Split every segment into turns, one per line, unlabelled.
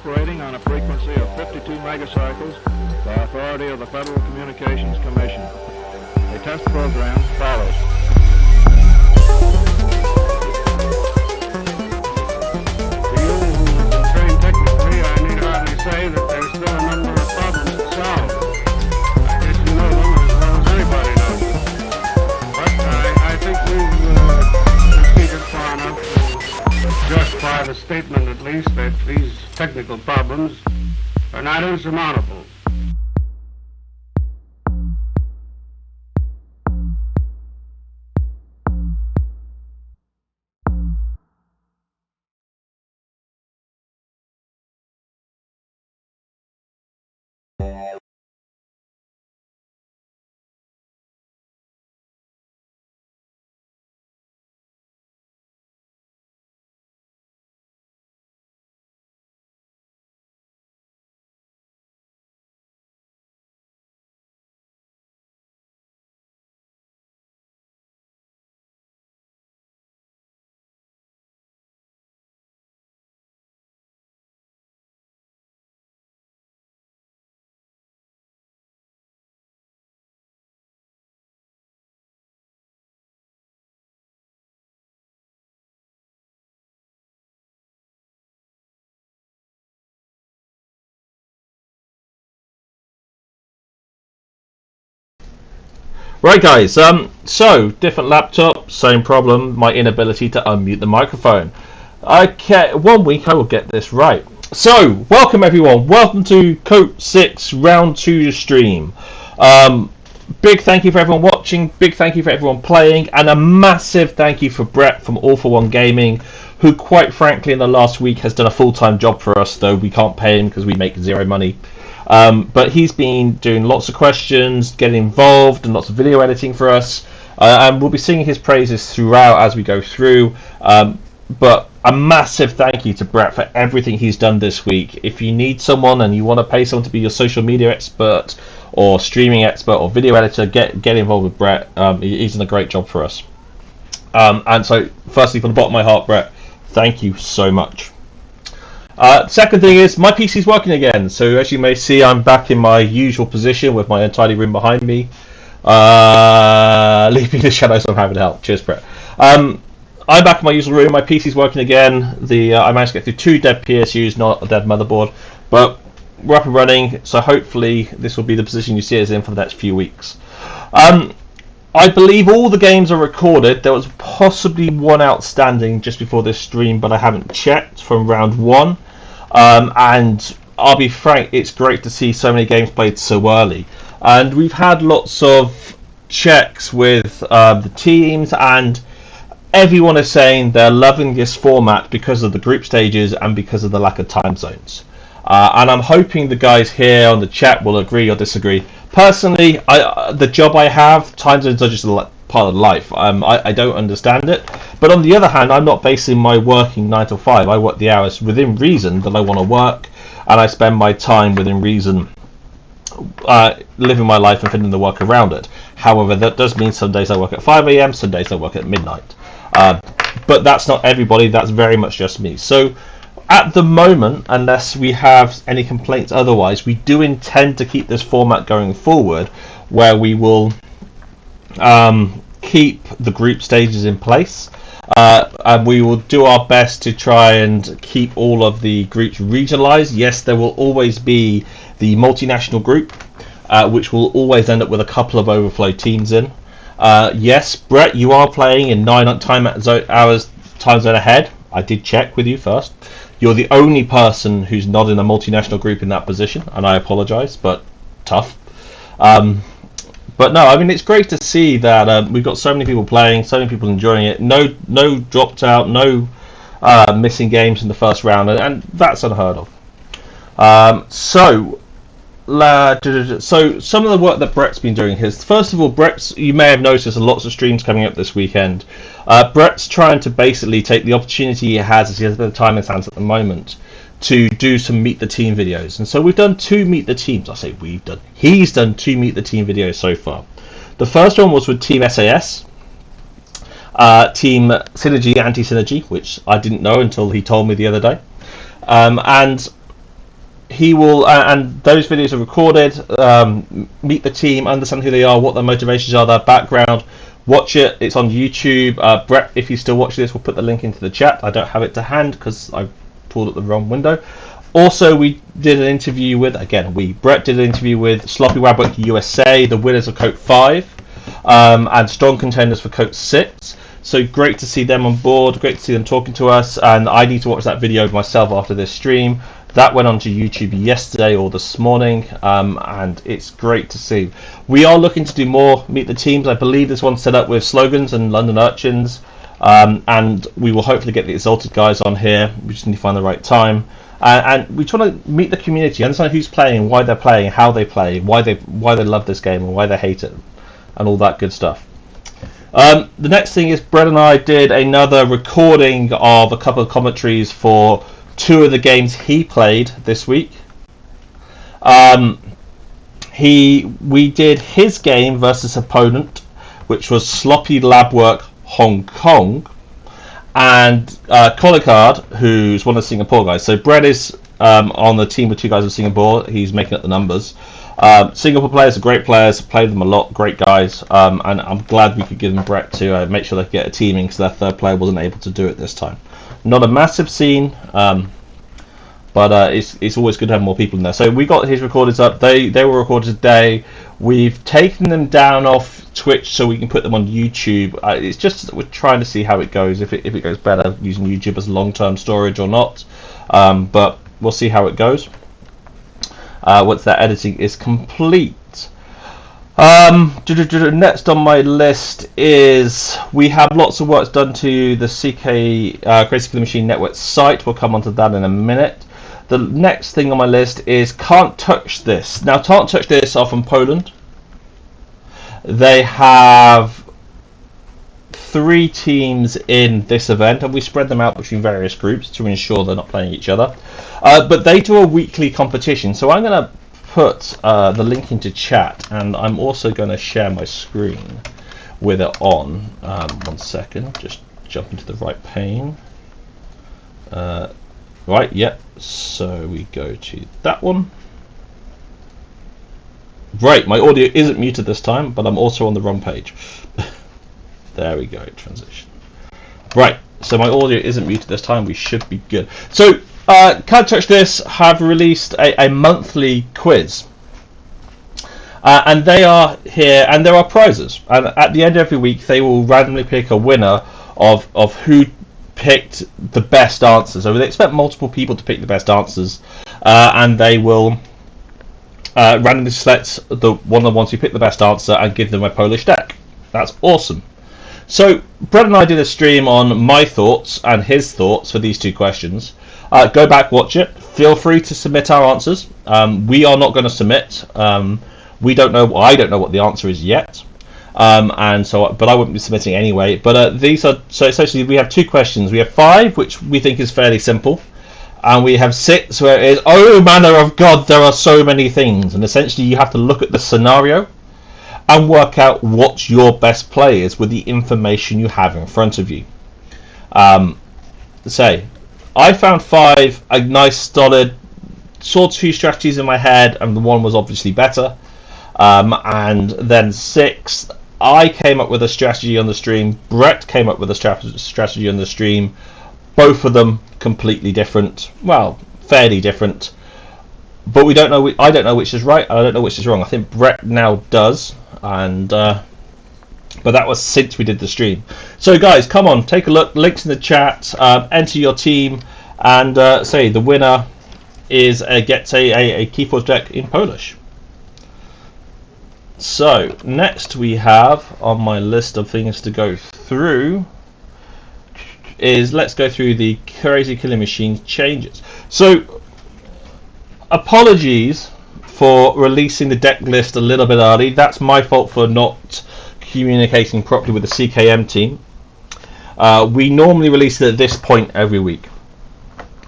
operating on a frequency of 52 megacycles by authority of the Federal Communications Commission. A test program follows. To you who have been trained technically, I need hardly say that there's still a number of problems to solve. I guess you know them as well as anybody knows them. But I think we've proceeded far enough to justify the statement, at least, that these technical problems are not insurmountable.
Right guys, so different laptop, same problem, my inability to unmute the microphone. Okay, 1 week I will get this right. So, welcome everyone, welcome to KOTE 6 Round 2 stream. Big thank you for everyone watching, big thank you for everyone playing, and a massive thank you for Brett from All for One Gaming, who quite frankly in the last week has done a full-time job for us, though we can't pay him because we make zero money. But he's been doing lots of questions, getting involved, and lots of video editing for us. And we'll be singing his praises throughout as we go through. But a massive thank you to Brett for everything he's done this week. If you need someone and you want to pay someone to be your social media expert or streaming expert or video editor, get involved with Brett. He's done a great job for us. And so, firstly, from the bottom of my heart, Brett, thank you so much. Second thing is, my PC's working again, so as you may see, I'm back in my usual position with my untidy room behind me. Leave me in the shadows, I'm having help. Cheers, Brett. I'm back in my usual room, my PC's working again. I managed to get through 2 dead PSUs, not a dead motherboard, but we're up and running, so hopefully this will be the position you see us in for the next few weeks. I believe all the games are recorded. There was possibly one outstanding just before this stream, but I haven't checked, from round 1. And I'll be frank, it's great to see so many games played so early. And we've had lots of checks with the teams, and everyone is saying they're loving this format because of the group stages and because of the lack of time zones. And I'm hoping the guys here on the chat will agree or disagree. Personally, the job I have, time zones are just a part of life. I don't understand it. But on the other hand, I'm not basing my working 9 to 5. I work the hours within reason that I want to work, and I spend my time within reason living my life and fitting the work around it. However, that does mean some days I work at 5 AM, some days I work at midnight. But that's not everybody, that's very much just me. So at the moment, unless we have any complaints otherwise, we do intend to keep this format going forward, where we will keep the group stages in place, and we will do our best to try and keep all of the groups regionalised. Yes, there will always be the multinational group, which will always end up with a couple of overflow teams in. Yes, Brett, you are playing in 9 hours time zone ahead. I did check with you first. You're the only person who's not in a multinational group in that position, and I apologise, but tough. But no, I mean, it's great to see that we've got so many people playing, so many people enjoying it. No dropped out, no missing games in the first round, and that's unheard of. So some of the work that Brett's been doing is, first of all, you may have noticed lots of streams coming up this weekend. Brett's trying to basically take the opportunity he has, as he has a bit of time in his hands at the moment, to do some Meet the Team videos. And so we've done 2 Meet the Teams. I say he's done 2 Meet the Team videos so far. The first one was with Team SAS, Team Synergy, Anti-Synergy, which I didn't know until he told me the other day. And he will, and those videos are recorded. Meet the team, understand who they are, what their motivations are, their background. Watch it. It's on YouTube. Brett, if you still watch this, we'll put the link into the chat. I don't have it to hand because I pulled up the wrong window. Also, we did an interview with, Brett did an interview with Sloppy Wabwick USA, the winners of KOTE 5, and strong contenders for KOTE 6. So great to see them on board, great to see them talking to us, and I need to watch that video myself after this stream. That went onto YouTube yesterday or this morning, and it's great to see. We are looking to do more Meet the Teams. I believe this one's set up with Slogans and London Urchins, and we will hopefully get the Exalted guys on here. We just need to find the right time. And we try to meet the community, understand who's playing, why they're playing, how they play, why they love this game and why they hate it, and all that good stuff. The next thing is Brett and I did another recording of a couple of commentaries for 2 of the games he played this week. We did his game versus opponent, which was Sloppy Labwork Hong Kong, and Colicard, who's one of the Singapore guys. So Brett is on the team with 2 guys in Singapore. He's making up the numbers. Singapore players are great players. Played them a lot. Great guys. And I'm glad we could give them Brett to make sure they could get a teaming because their third player wasn't able to do it this time. Not a massive scene, but it's always good to have more people in there. So we got his recordings up. They were recorded today. We've taken them down off Twitch so we can put them on YouTube. It's just we're trying to see how it goes, if it goes better using YouTube as long-term storage or not. But we'll see how it goes once that editing is complete. Next on my list is we have lots of work done to the CK Crazy Killing Machine Network site. We'll come on to that in a minute. The next thing on my list is Can't Touch This. Now, Can't Touch This are from Poland. They have 3 teams in this event, and we spread them out between various groups to ensure they're not playing each other. But they do a weekly competition, so I'm going to put the link into chat, and I'm also going to share my screen with it on. 1 second, just jump into the right pane. Right, yep. So we go to that one. Right, my audio isn't muted this time, but I'm also on the wrong page. There we go, transition. Right, so my audio isn't muted this time. We should be good. So, Can't Touch This have released a monthly quiz. And they are here, and there are prizes. And at the end of every week, they will randomly pick a winner of who picked the best answers. So they expect multiple people to pick the best answers, and they will randomly select one of the ones who picked the best answer and give them a Polish deck. That's awesome. So Brett and I did a stream on my thoughts and his thoughts for these 2 questions. Go back, watch it. Feel free to submit our answers. We are not going to submit. We don't know. I don't know what the answer is yet. And so, but I wouldn't be submitting anyway. But these are, so essentially we have 2 questions. We have 5, which we think is fairly simple, and we have 6 where it is, oh manner of God, there are so many things. And essentially you have to look at the scenario and work out what your best play is with the information you have in front of you. Say, I found 5 a nice solid sort of 2 strategies in my head, and the one was obviously better. And then 6, I came up with a strategy on the stream. Brett came up with a strategy on the stream. Both of them completely different. Well, fairly different. But we don't know. I don't know which is right. I don't know which is wrong. I think Brett now does. And but that was since we did the stream. So guys, come on, take a look. Links in the chat. Enter your team, and say the winner is gets a Keyforge deck in Polish. So next we have on my list of things to go through is let's go through the Crazy Killing Machine changes. So apologies for releasing the deck list a little bit early. That's my fault for not communicating properly with the CKM team. We normally release it at this point every week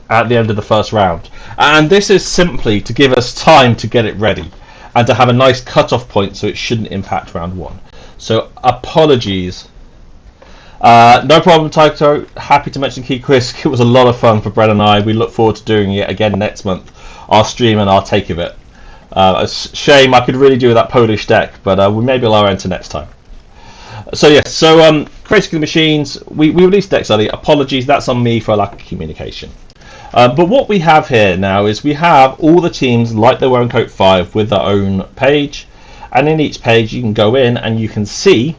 at the end of the first round, and this is simply to give us time to get it ready and to have a nice cut-off point so it shouldn't impact round 1. So apologies. No problem, Taito. Happy to mention Key Quiz. It was a lot of fun for Brett and I. We look forward to doing it again next month. Our stream and our take of it. It's a shame I could really do with that Polish deck, but we maybe will enter next time. So yes, so creating the machines, we released decks early. Apologies, that's on me for a lack of communication. But what we have here now is we have all the teams like they were in KOTE 5 with their own page, and in each page you can go in and you can see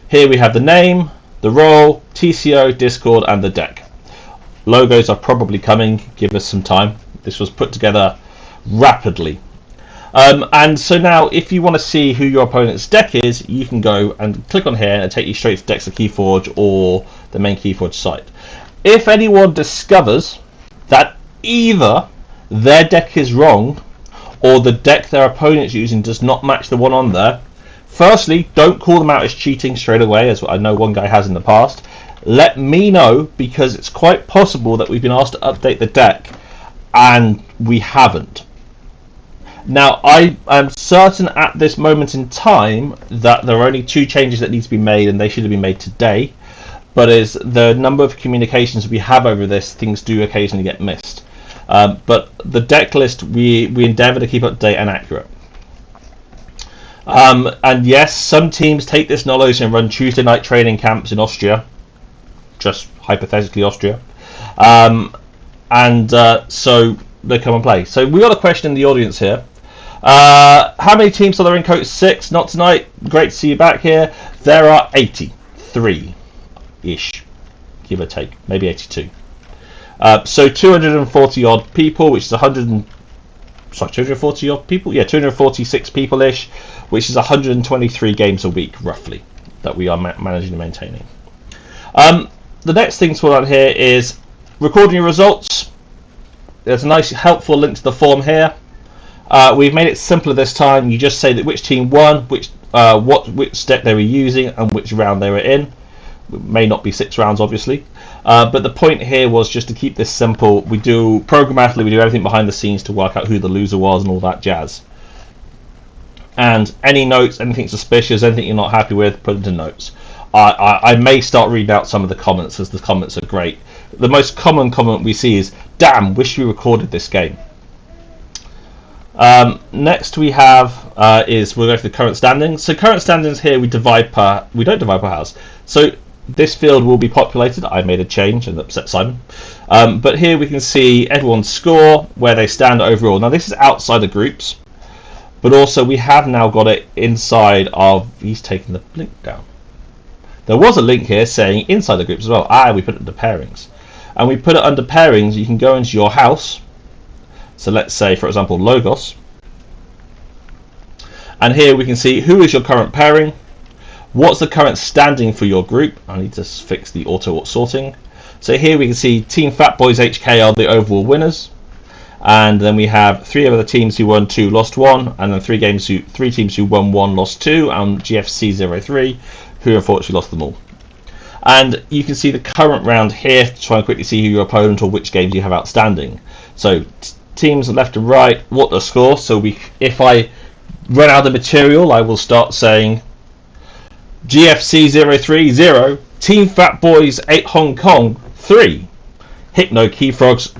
here we have the name, the role, TCO, Discord, and the deck. Logos are probably coming, give us some time. This was put together rapidly. And so now if you want to see who your opponent's deck is, you can go and click on here and take you straight to decks of Keyforge or the main Keyforge site. If anyone discovers that either their deck is wrong or the deck their opponent's using does not match the one on there, firstly, don't call them out as cheating straight away, as I know one guy has in the past. Let me know, because it's quite possible that we've been asked to update the deck and we haven't. Now, I am certain at this moment in time that there are only 2 changes that need to be made, and they should have been made today. But as the number of communications we have over this, things do occasionally get missed. But the deck list, we endeavour to keep up to date and accurate. And yes, some teams take this knowledge and run Tuesday night training camps in Austria, just hypothetically Austria, so they come and play. So we got a question in the audience here. How many teams are there in KOTE 6? Not tonight. Great to see you back here. There are 83-ish, give or take, maybe 82. So 240 odd people, which is 240 odd people? Yeah, 246 people-ish, which is 123 games a week, roughly, that we are managing and maintaining. The next thing to put on here is recording your results. There's a nice, helpful link to the form here. We've made it simpler this time. You just say that which team won, which deck they were using, and which round they were in. It may not be 6 rounds, obviously. But the point here was just to keep this simple. We do programmatically, we do everything behind the scenes to work out who the loser was and all that jazz. And any notes, anything suspicious, anything you're not happy with, put into notes. I may start reading out some of the comments, as the comments are great. The most common comment we see is, "Damn, wish we recorded this game." Next we have is we'll go to the current standings. So current standings here we don't divide per house. So this field will be populated. I made a change and upset Simon. But here we can see everyone's score, where they stand overall. Now this is outside the groups, but also we have now got it inside of. He's taking the link down. There was a link here saying inside the groups as well. We put it under pairings, and we put it under pairings. You can go into your house. So let's say, for example, Logos. And here we can see who is your current pairing, what's the current standing for your group. I need to fix the auto sorting. So here we can see Team Fat Boys HK are the overall winners. And then we have 3 other teams who won 2, lost 1. And then 3 teams who won 1, lost 2. And GFC 03, who unfortunately lost them all. And you can see the current round here to try and quickly see who your opponent or which games you have outstanding. So teams left and right, what the score. So if I run out of material, I will start saying GFC 03 0, Team Fat Boys 8 Hong Kong 3, Hypno Keyfrogs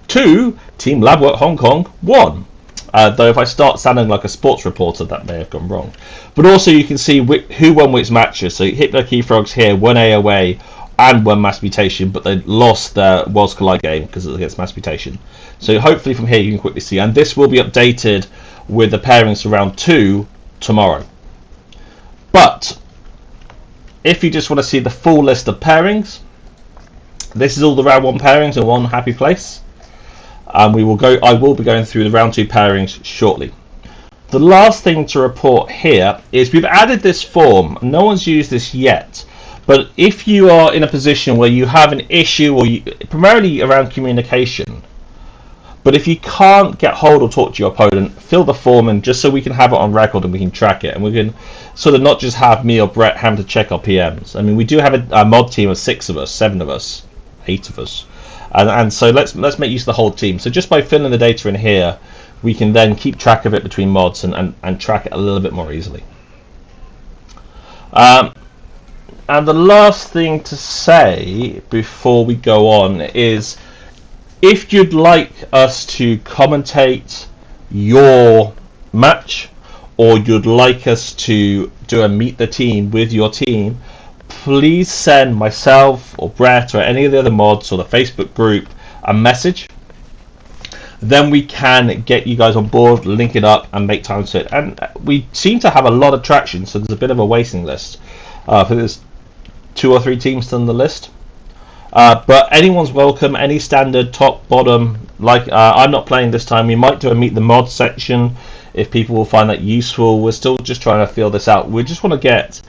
2, Team Labwork Hong Kong 1. Though if I start sounding like a sports reporter, that may have gone wrong. But also you can see who won which matches. So Hypno Keyfrogs here won AOA and won Mass Mutation, but they lost their Worlds Collide game because it was against Mass Mutation. So hopefully from here you can quickly see, and this will be updated with the pairings for round 2 tomorrow. But if you just want to see the full list of pairings, this is all the round 1 pairings in one happy place. And I will be going through the round 2 pairings shortly. The last thing to report here is we've added this form. No one's used this yet, but if you are in a position where you have an issue, or primarily around communication, but if you can't get hold or talk to your opponent, fill the form in just so we can have it on record and we can track it, and we can sort of not just have me or Brett having to check our PMs. I mean, we do have a mod team of 6 of us, 7 of us, 8 of us. And so let's make use of the whole team. So just by filling the data in here, we can then keep track of it between mods and track it a little bit more easily. And the last thing to say before we go on is, if you'd like us to commentate your match, or you'd like us to do a meet the team with your team, please send myself or Brett or any of the other mods or the Facebook group a message. Then we can get you guys on board, link it up, and make time to it. And we seem to have a lot of traction, so there's a bit of a waiting list. There's 2 or 3 teams on the list. But anyone's welcome, any standard, top, bottom. Like, I'm not playing this time. We might do a meet the mod section if people will find that useful. We're still just trying to feel this out. We just want to get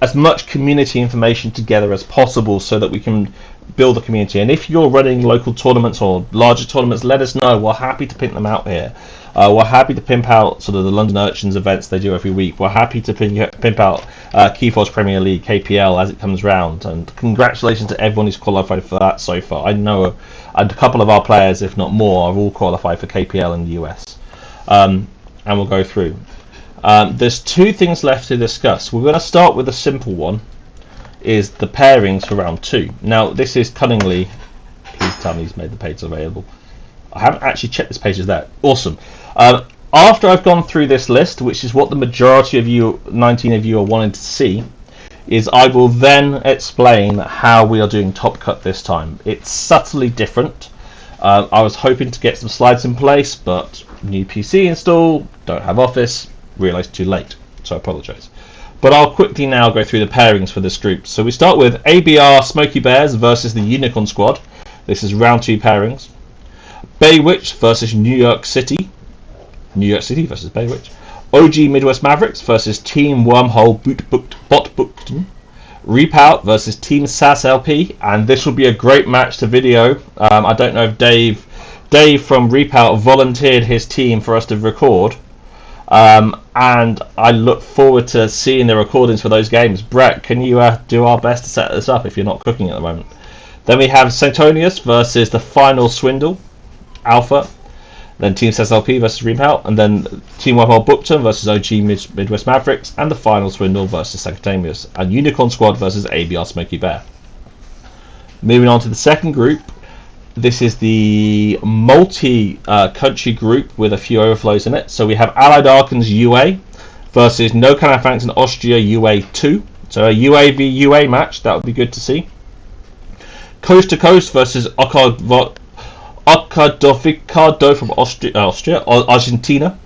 as much community information together as possible so that we can build a community. And if you're running local tournaments or larger tournaments, let us know. We're happy to pimp them out here. We're happy to pimp out sort of the London Urchins events they do every week. We're happy to pimp out Keyforge Premier League, KPL, as it comes round. And congratulations to everyone who's qualified for that so far. I know a couple of our players, if not more, are all qualified for KPL in the US. And we'll go through. There's 2 things left to discuss. We're going to start with a simple one, is the pairings for round 2. Now, this is cunningly, please tell me he's made the page available. I haven't actually checked this page is there. Awesome. After I've gone through this list, which is what the majority of you, 19 of you, are wanting to see, is I will then explain how we are doing Top Cut this time. It's subtly different. I was hoping to get some slides in place, but new PC install, don't have Office, realised too late, so I apologise. But I'll quickly now go through the pairings for this group. So we start with ABR Smoky Bears versus the Unicorn Squad. This is round 2 pairings. Baywitch versus New York City. New York City versus Baywitch. OG Midwest Mavericks versus Team Wormhole Bot Bookton. Reapout versus Team SAS LP. And this will be a great match to video. I don't know if Dave from Reapout volunteered his team for us to record. And I look forward to seeing the recordings for those games. Brett, can you do our best to set this up if you're not cooking at the moment? Then we have Santonius versus the Final Swindle Alpha. Then Team SLP versus Reapout. And then Team Wormhole Bookton versus OG Midwest Mavericks. And the Final Swindle versus Sanctamius. And Unicorn Squad versus ABR Smoky Bear. Moving on to the second group. This is the multi-country group with a few overflows in it. So we have Allied Arkans UA versus No Cannon Franks in Austria UA 2. So a UA v UA match, that would be good to see. Coast to Coast versus Ocadovicado from Argentina.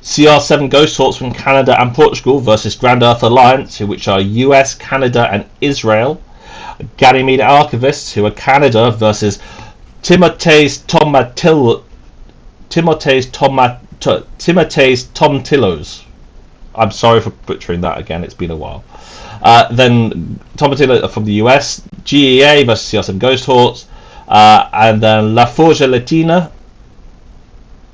CR7 Ghost Horse from Canada and Portugal versus Grand Earth Alliance, which are US, Canada and Israel. Ganymede Archivists, who are Canada, versus Timote's Tomtillos. I'm sorry for butchering that again, it's been a while. Then Tomatillo from the US, GEA versus CR7 Ghost Horse, and then La Forja Latina,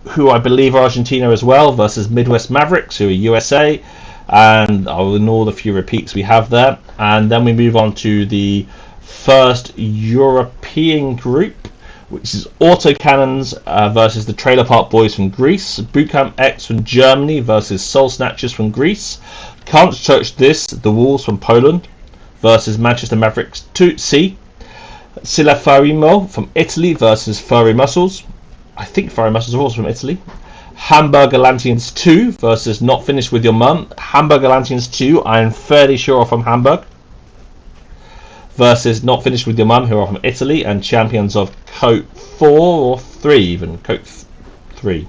who I believe are Argentina as well, versus Midwest Mavericks, who are USA, and I'll ignore the few repeats we have there. And then we move on to the first European group, which is Autocannons versus the Trailer Park Boys from Greece, Bootcamp X from Germany versus Soul Snatchers from Greece, Can't Touch This, the Wolves from Poland versus Manchester Mavericks 2C, Silla Farimo from Italy versus Furry Muscles. I think Furry Muscles are also from Italy. Hamburger Lanterns 2 versus Not Finished With Your Mum. Hamburger Lanterns 2, I am fairly sure, are from Hamburg. Versus Not Finished With Your Mum, who are from Italy, and champions of KOTE 4 or 3 even. KOTE 3.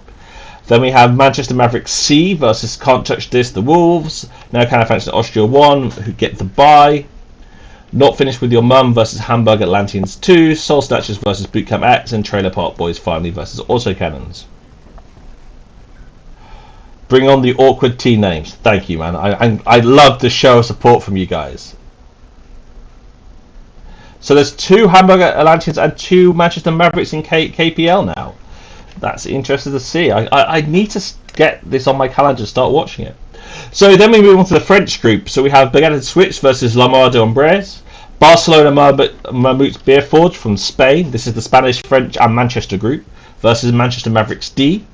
Then we have Manchester Mavericks C versus Can't Touch This, the Wolves. Now Cannon Franks in Austria 1, who get the bye. Not Finished With Your Mum versus Hamburg Atlanteans 2, Soul Snatchers versus Bootcamp X, and Trailer Park Boys finally versus Autocannons. Bring on the awkward team names. Thank you, man. I love the show of support from you guys. So there's 2 Hamburg Atlanteans and 2 Manchester Mavericks in KPL now. That's interesting to see. I need to get this on my calendar to start watching it. So then we move on to the French group. So we have Begatted Switch versus Lamar de Hombres, Barcelona Mammoth Beer Forge from Spain. This is the Spanish, French and Manchester group versus Manchester Mavericks D.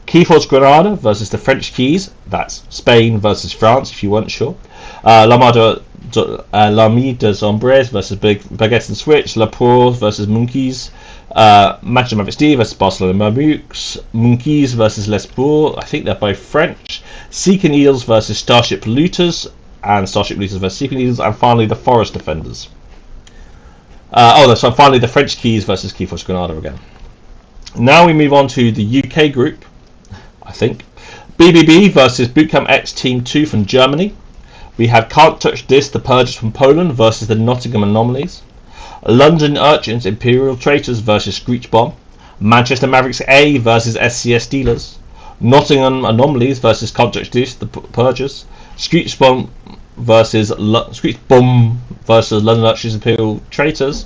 Keyforge Granada versus the French Keys. That's Spain versus France, if you weren't sure. L'Armée des Hombres versus Baguettes and Switch, La Pour versus Monkeys, Manchester Maverick Steve versus Barcelona Mamouks, Monkeys versus Les Bourgs, I think they're both French, Seeker Needles versus Starship Looters, and Starship Looters versus Seeker Needles, and finally the Forest Defenders. So finally the French Keys versus Keyforge Granada again. Now we move on to the UK group, I think. BBB versus Bootcamp X Team 2 from Germany. We have Can't Touch This, the Purges from Poland versus the Nottingham Anomalies. London Urchins, Imperial Traitors versus Screech Bomb. Manchester Mavericks A versus SCS Dealers. Nottingham Anomalies versus Can't Touch This, the Purges. Screech Bomb versus London Urchins, Imperial Traitors.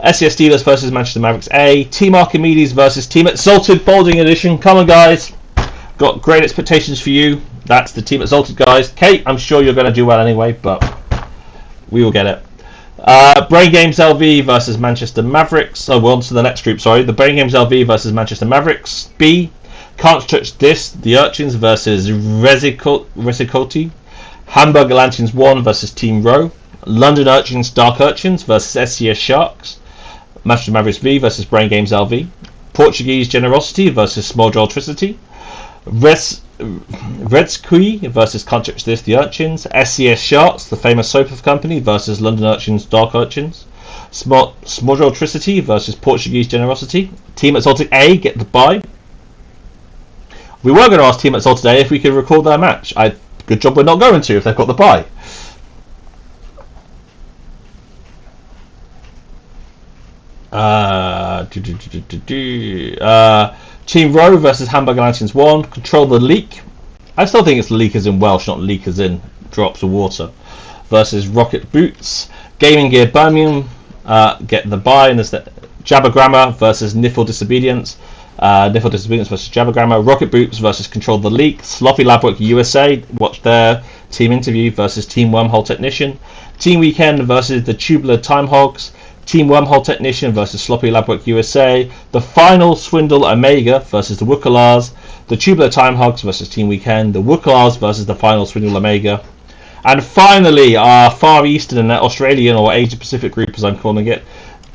SCS Dealers versus Manchester Mavericks A. Team Archimedes versus Team Exalted Balding Edition. Come on, guys. Got great expectations for you. That's the Team Exalted guys. Kate, I'm sure you're going to do well anyway, but we will get it. Brain Games LV versus Manchester Mavericks. Oh, we're on to the next group, sorry. The Brain Games LV versus Manchester Mavericks. B. Can't Touch This, the Urchins versus Resicote. Hamburger Lanterns 1 versus Team Row. London Urchins, Dark Urchins versus SCS Sharks. Manchester Mavericks V versus Brain Games LV. Portuguese Generosity versus Small Electricity. Redskui versus Can't Touch This, the Urchins. SCS Sharks, the famous soap company, versus London Urchins, Dark Urchins. Small Electricity versus Portuguese Generosity. Team Exalted A get the bye. We were going to ask Team Exalted A if we could record their match. Good job we're not going to if they've got the bye. Team Row versus Hamburger Lanterns 1. Control the Leak. I still think it's leak as in Welsh, not leak as in drops of water. Versus Rocket Boots. Gaming Gear Birmingham get the bye. And there's the Jabbergramma versus Niffle Disobedience. Niffle Disobedience versus Jabbergramma. Rocket Boots versus Control the Leak. Sloppy Labwork USA. Watch their team interview versus Team Wormhole Technician. Team Weekend versus the Tubular Time Hogs. Team Wormhole Technician versus Sloppy Labwork USA. The Final Swindle Omega versus the Wookalars. The Tubular Time Hogs versus Team Weekend. The Wookalars versus the Final Swindle Omega. And finally, our Far Eastern and Australian, or Asia Pacific group as I'm calling it,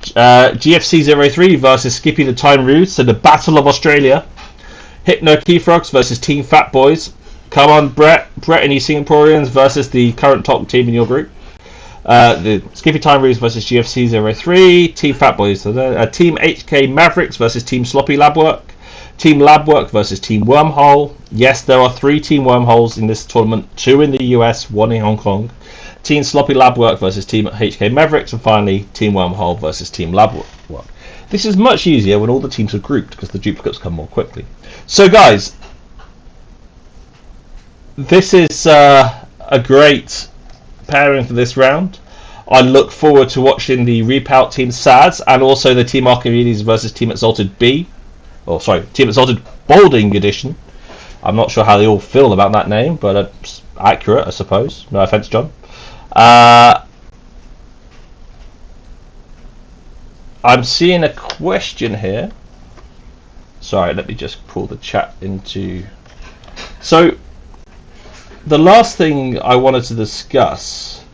GFC 03 versus Skippy the Time Rude. So the Battle of Australia. Hypno Keyfrogs versus Team Fat Boys. Come on, Brett and you Singaporeans versus the current top team in your group. The Skippy Time Rudes versus GFC 03. Team Fat Boys. Team HK Mavericks versus Team Sloppy Labwork. Team Labwork versus Team Wormhole. Yes, there are 3 Team Wormholes in this tournament. 2 in the US, 1 in Hong Kong. Team Sloppy Labwork versus Team HK Mavericks. And finally, Team Wormhole versus Team Labwork. This is much easier when all the teams are grouped because the duplicates come more quickly. So guys, this is a great pairing for this round. I look forward to watching the Reapout Team SADS and also the Team Archimedes versus Team Exalted B. Team Exalted Balding Edition. I'm not sure how they all feel about that name, but it's accurate, I suppose. No offense, John. I'm seeing a question here. Sorry, let me just pull the chat into... So, the last thing I wanted to discuss...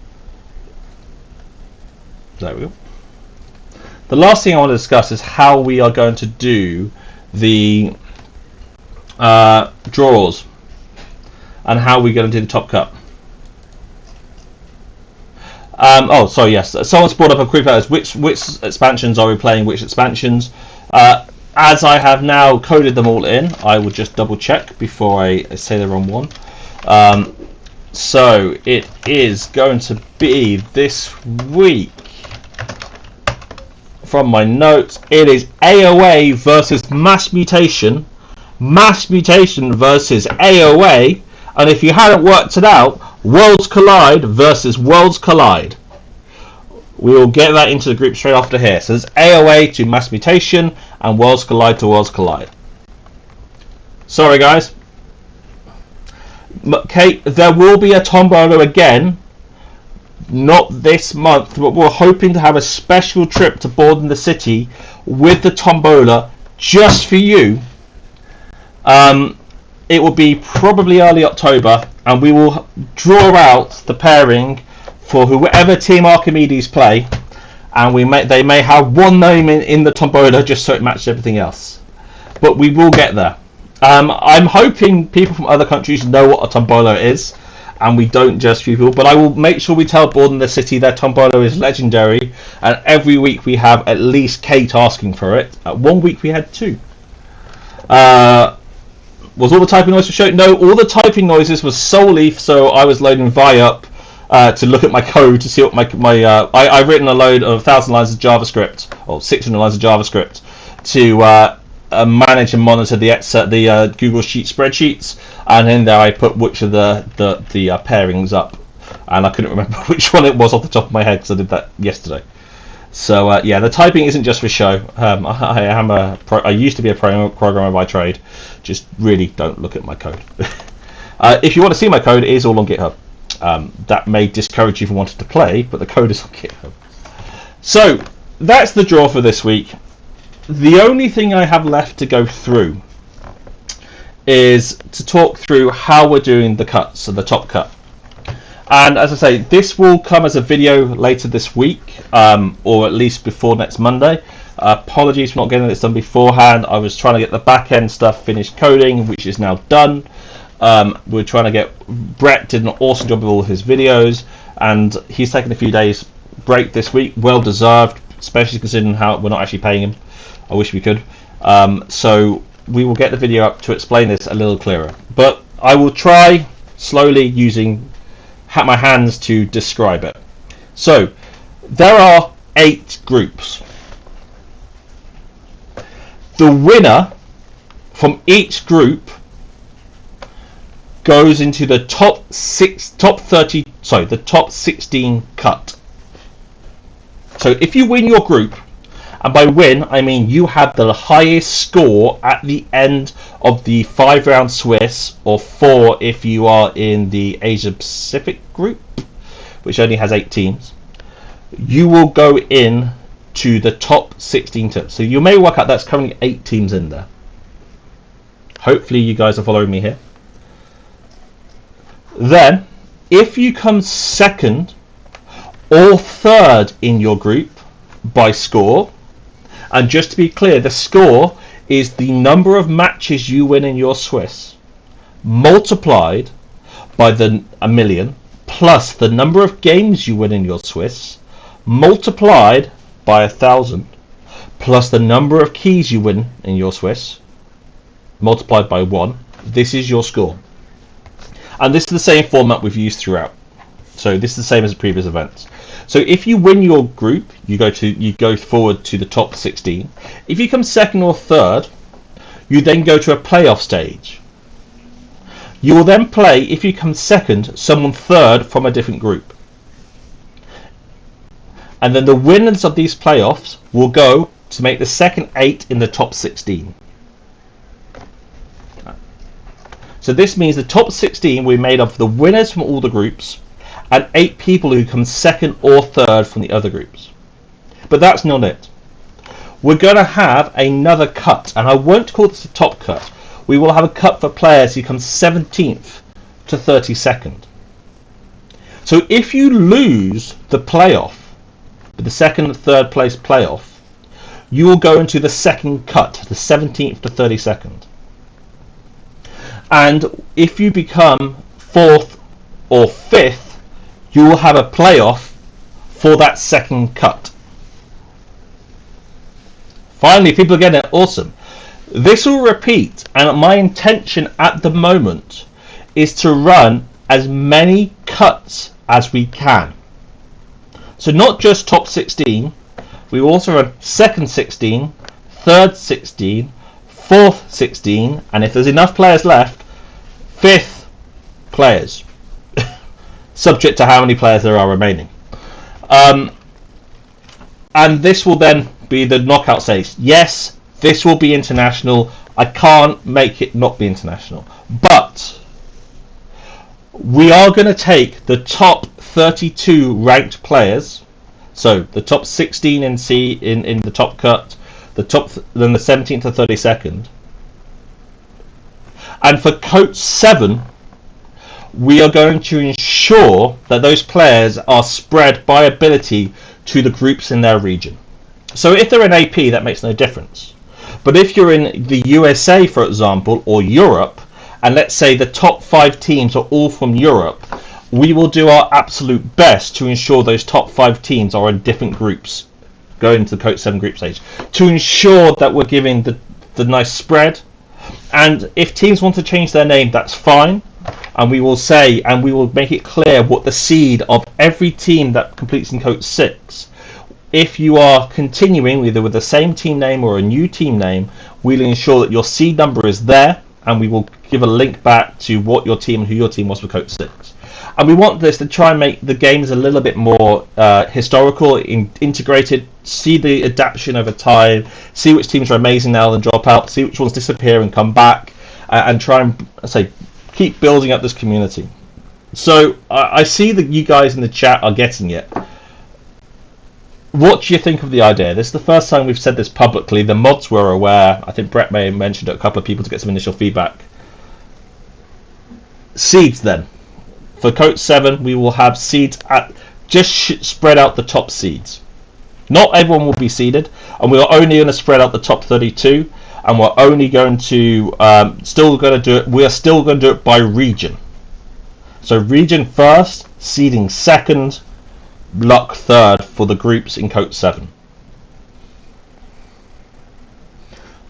There we go. The last thing I want to discuss is how we are going to do the draws and how we're going to do the Top Cup. Yes. Someone's brought up a quick as which expansions are we playing, which expansions. As I have now coded them all in, I will just double check before I say the wrong one. So it is going to be this week. From my notes, it is AOA versus Mass Mutation. Mass Mutation versus AOA. And if you hadn't worked it out, Worlds Collide versus Worlds Collide. We will get that into the group straight after here. So there's AOA to Mass Mutation and Worlds Collide to Worlds Collide. Sorry guys. Kate, there will be a Tombola again. Not this month, but we're hoping to have a special trip to Borden the City with the Tombola just for you. it will be probably early October, and we will draw out the pairing for whoever Team Archimedes play, and they may have one name in the tombola just so it matches everything else. But we will get there. I'm hoping people from other countries know what a tombola is, and we don't just people. But I will make sure we tell Born in the City their tombola is legendary, and every week we have at least Kate asking for it. 1 week we had 2. Was all the typing noises shown? No, all the typing noises was solely so I was loading Vi up to look at my code to see what I've written a load of 1,000 lines of JavaScript, or 600 lines of JavaScript to manage and monitor the Google Sheet spreadsheets, and in there I put which of the pairings up, and I couldn't remember which one it was off the top of my head because I did that yesterday. So yeah, the typing isn't just for show. I used to be a programmer by trade. Just really don't look at my code. If you want to see my code, it is all on GitHub. That may discourage you from wanting to play, but the code is on GitHub. So that's the draw for this week. The only thing I have left to go through is to talk through how we're doing the cuts, so the top cut. And as I say, this will come as a video later this week, or at least before next Monday. Apologies for not getting this done beforehand. I was trying to get the back end stuff finished coding, which is now done. We're trying to get Brett did an awesome job with all his videos, and he's taken a few days break this week, well deserved, especially considering how we're not actually paying him. I wish we could. So we will get the video up to explain this a little clearer, but I will try slowly using my hands to describe it. So there are 8 groups. The winner from each group goes into the top 16 cut. So if you win your group, and by win I mean you have the highest score at the end of the 5-round Swiss, or 4 if you are in the Asia Pacific group, which only has 8 teams, you will go in to the top 16 teams. So you may work out that's currently 8 teams in there. Hopefully you guys are following me here. Then if you come second or third in your group by score, and just to be clear, the score is the number of matches you win in your Swiss multiplied by a million plus the number of games you win in your Swiss multiplied by 1,000 plus the number of keys you win in your Swiss multiplied by 1. This is your score, and this is the same format we've used throughout. So this is the same as the previous events. So if you win your group, you go forward to the top 16. If you come second or third, you then go to a playoff stage. You will then play, if you come second, someone third from a different group. And then the winners of these playoffs will go to make the second 8 in the top 16. So this means the top 16 will be made up of the winners from all the groups and 8 people who come second or third from the other groups. But that's not it. We're going to have another cut, and I won't call this a top cut. We will have a cut for players who come 17th to 32nd. So if you lose the playoff, the second and third place playoff, you will go into the second cut, the 17th to 32nd. And if you become 4th or 5th, you will have a playoff for that second cut. Finally, people are getting it. Awesome. This will repeat, and my intention at the moment is to run as many cuts as we can. So not just top 16, we also run second 16, third 16, fourth 16, and if there's enough players left, 5th players. Subject to how many players there are remaining. And this will then be the knockout stage. Yes, this will be international. I can't make it not be international. But we are going to take the top 32 ranked players. So the top 16 in the top cut, then the 17th to 32nd. And for KOTE 7, we are going to ensure that those players are spread by ability to the groups in their region. So if they're in AP, that makes no difference. But if you're in the USA, for example, or Europe, and let's say the top 5 teams are all from Europe, we will do our absolute best to ensure those top 5 teams are in different groups going into the KOTE 7 group stage, to ensure that we're giving the nice spread. And if teams want to change their name, that's fine. And we will say, and we will make it clear what the seed of every team that completes in KOTE 6. If you are continuing either with the same team name or a new team name, we'll ensure that your seed number is there, and we will give a link back to what your team and who your team was for KOTE 6. And we want this to try and make the games a little bit more historical, integrated, see the adaptation over time, see which teams are amazing now and drop out, see which ones disappear and come back, and try and keep building up this community. So I see that you guys in the chat are getting it. What do you think of the idea? This is the first time we've said this publicly. The mods were aware. I think Brett may have mentioned it, a couple of people to get some initial feedback. Seeds then. For KOTE 7, we will have seeds at just spread out the top seeds. Not everyone will be seeded, and we are only going to spread out the top 32, and we're only going to still going to do it. We are still going to do it by region. So region first, seeding second, luck third for the groups in KOTE 7.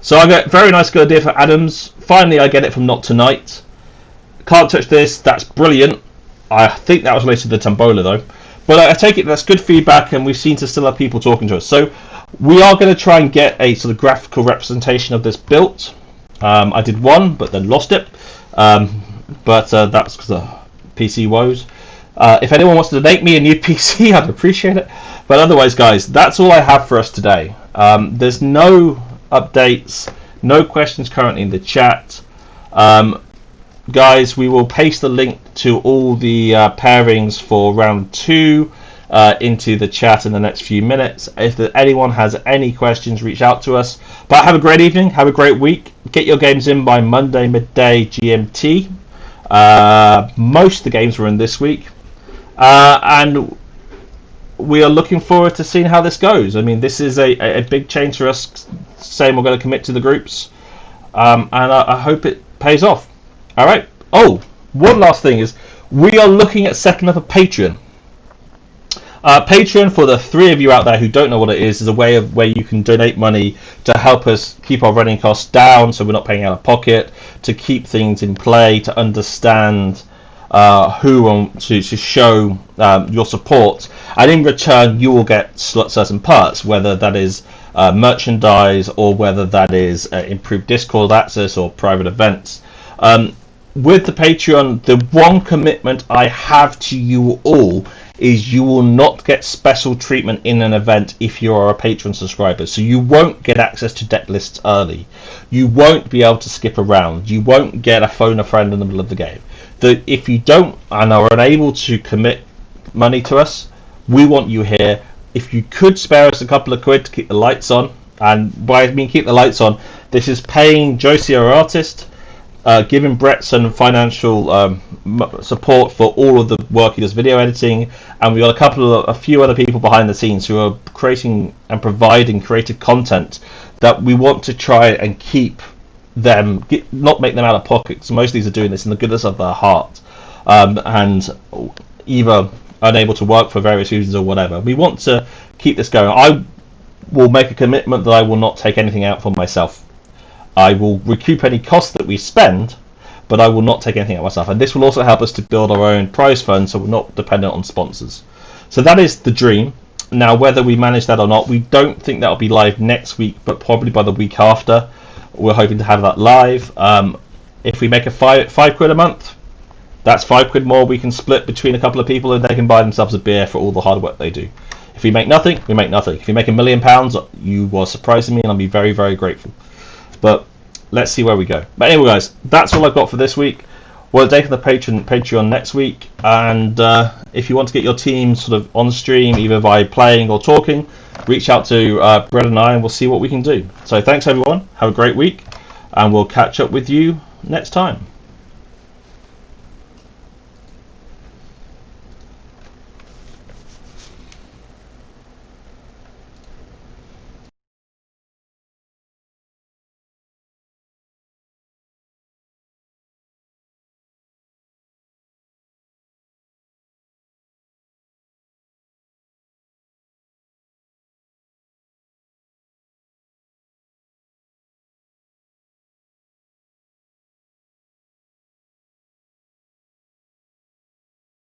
So I get very nice good idea for Adams. Finally, I get it from Not Tonight. Can't touch this. That's brilliant. I think that was related to the Tombola though. But I take it that's good feedback, and we've seen to still have people talking to us. So we are going to try and get a sort of graphical representation of this built. I did one, but then lost it. But that's because of PC woes. If anyone wants to donate me a new PC, I'd appreciate it. But otherwise, guys, that's all I have for us today. There's no updates, no questions currently in the chat. Guys, we will paste the link to all the pairings for round 2 into the chat in the next few minutes. If anyone has any questions, reach out to us. But have a great evening, have a great week. Get your games in by Monday midday GMT. Most of the games were in this week. And we are looking forward to seeing how this goes. I mean, this is a big change for us, saying we're going to commit to the groups. And I hope it pays off. All right. Oh, one last thing is we are looking at setting up a Patreon. Patreon, for the 3 of you out there who don't know what it is a way of where you can donate money to help us keep our running costs down, so we're not paying out of pocket, to keep things in play, to understand who and to show your support, and in return you will get certain perks, whether that is merchandise or whether that is improved Discord access or private events. With the Patreon, the one commitment I have to you all is you will not get special treatment in an event if you are a Patreon subscriber. So you won't get access to deck lists early. You won't be able to skip around. You won't get a phone a friend in the middle of the game. If you don't and are unable to commit money to us, we want you here. If you could spare us a couple of quid to keep the lights on, and by I mean keep the lights on, this is paying Josie, our artist, giving Brett some financial support for all of the work he does, video editing, and we got a few other people behind the scenes who are creating and providing creative content that we want to try and keep them, not make them out of pocket. So most of these are doing this in the goodness of their heart, and either unable to work for various reasons or whatever. We want to keep this going. I will make a commitment that I will not take anything out for myself. I will recoup any costs that we spend, but I will not take anything out myself. And this will also help us to build our own prize fund, so we're not dependent on sponsors. So that is the dream. Now, whether we manage that or not, we don't think that will be live next week, but probably by the week after. We're hoping to have that live. If we make a five quid a month, that's 5 quid more we can split between a couple of people, and they can buy themselves a beer for all the hard work they do. If we make nothing, we make nothing. If you make £1 million, you are surprising me, and I'll be very, very grateful. But let's see where we go. But anyway, guys, that's all I've got for this week. We'll take the Patreon next week, and if you want to get your team sort of on stream, either by playing or talking, reach out to Brett and I, and we'll see what we can do. So thanks everyone, have a great week, and we'll catch up with you next time.